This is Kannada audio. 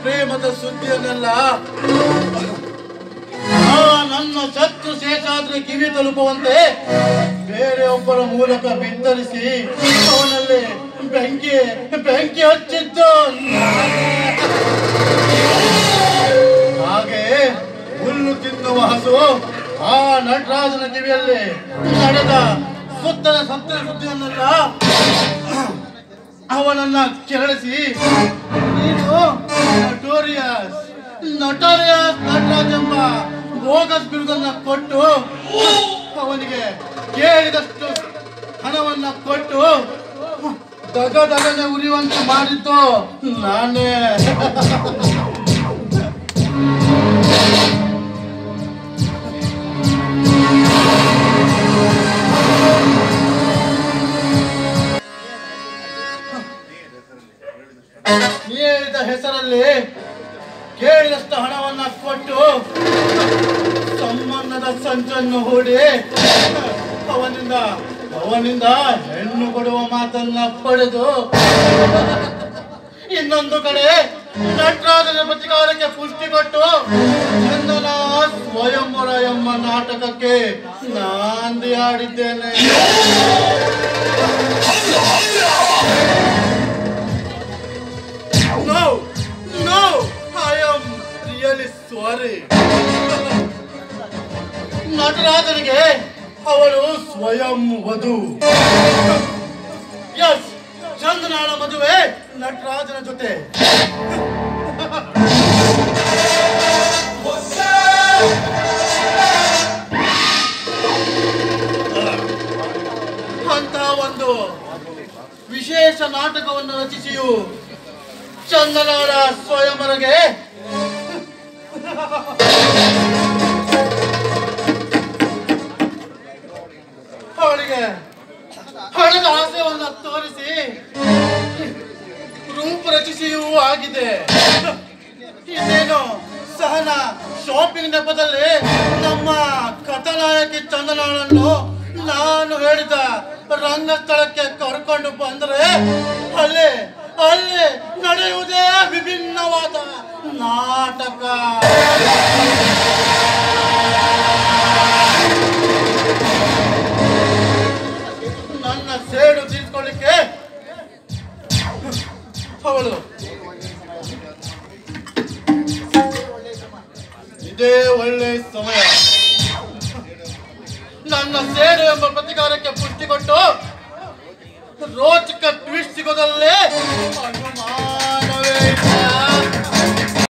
ಪ್ರೇಮದ ಸುದ್ದಿಯನ್ನೆಲ್ಲ ನನ್ನ ಶತ್ರು ಶೇಷಾದ್ರಿ ಕಿವಿ ತಲುಪುವಂತೆ ಬೇರೆಯೊಬ್ಬರ ಮೂಲಕ ಬಿತ್ತರಿಸಿ ಅವನಲ್ಲಿ ಬೆಂಕಿ ಹಚ್ಚಿದ್ದು. ಹಾಗೆ ಹುಲ್ಲು ತಿನ್ನುವ ಹಸು ಆ ನಟರಾಜನ ಕಿವಿಯಲ್ಲಿ ನಡೆದ ಸುತ್ತಲ ಸತ್ಯ ಸುದ್ದಿಯನ್ನೆಲ್ಲ ಅವನನ್ನ ಕೆರಳಿಸಿ ನೀನು ನಟೋರಿಯಸ್ ನಟರಾಜ್ ಎಂಬ ಬೋಗಸ್ ಬಿರುದನ್ನ ಕೊಟ್ಟು ಅವನಿಗೆ ಕೇಳಿದಷ್ಟು ಹಣವನ್ನ ಕೊಟ್ಟು ದಗದಗನೆ ಉರಿಯುವಂತೆ ಮಾಡಿದ್ದು ನಾನೇ. ಹೇಳಿದ ಹೆಸರಲ್ಲಿ ಕೇಳಿದಷ್ಟು ಹಣವನ್ನ ಕೊಟ್ಟು ಸಂಬಂಧದ ಸಂಚನ್ನು ಹೂಡಿ ಅವನಿಂದ ಹೆಣ್ಣು ಕೊಡುವ ಮಾತನ್ನ ಪಡೆದು ಇನ್ನೊಂದು ಕಡೆ ನಟರಾಜನ ಪ್ರತಿಕಾರಕ್ಕೆ ಪುಷ್ಟಿ ಕೊಟ್ಟು ಚಂದನ ಸ್ವಯಂವರ ಎಂಬ ನಾಟಕಕ್ಕೆ ನಾಂದಿ ಆಡಿದ್ದೇನೆ. No, I am really sorry. ನಟರಾಜನಿಗೆ ಅವಳು ಸ್ವಯಂ ವಧು. ಎಸ್, ಚಂದನಾಳ ಮದುವೆ ನಟರಾಜನ ಜೊತೆ. ಅಂತ ಒಂದು ವಿಶೇಷ ನಾಟಕವನ್ನು ರಚಿಸಿಯು ಚಂದನಾಳ ಸ್ವಯಂವರೆಗೆ ಅವಳಿಗೆ ಹಣದ ಆಸೆಯನ್ನು ತೋರಿಸಿ ರೂಪ ರಚಿಸಿಯೂ ಆಗಿದೆ. ಇನ್ನೇನು ಸಹನ ಶಾಪಿಂಗ್ ನೆಪದಲ್ಲಿ ನಮ್ಮ ಕಥಾನಾಯಕಿ ಚಂದನಾಳನ್ನು ನಾನು ಹೇಳಿದ ರಂಗಸ್ಥಳಕ್ಕೆ ಕರ್ಕೊಂಡು ಬಂದರೆ ಅಲ್ಲಿ ನಡೆಯುವುದೇ ವಿಭಿನ್ನವಾದ ನಾಟಕ. ನನ್ನ ಸೇಡು ತೀರ್ಕೊಳ್ಳಿಕ್ಕೆ ಅವಳು ಇದೇ ಒಳ್ಳೆ ಸಮಯ. ನನ್ನ ಸೇಡು ಎಂಬ ಪ್ರತಿಕಾರಕ್ಕೆ ಪುಷ್ಟಿ ಕೊಟ್ಟು ರೋಚಕ ಟ್ವಿಸ್ಟ್ ಸಿಗೋದಲ್ಲೇ ಅನುಮಾನವೇ ಇಲ್ಲ.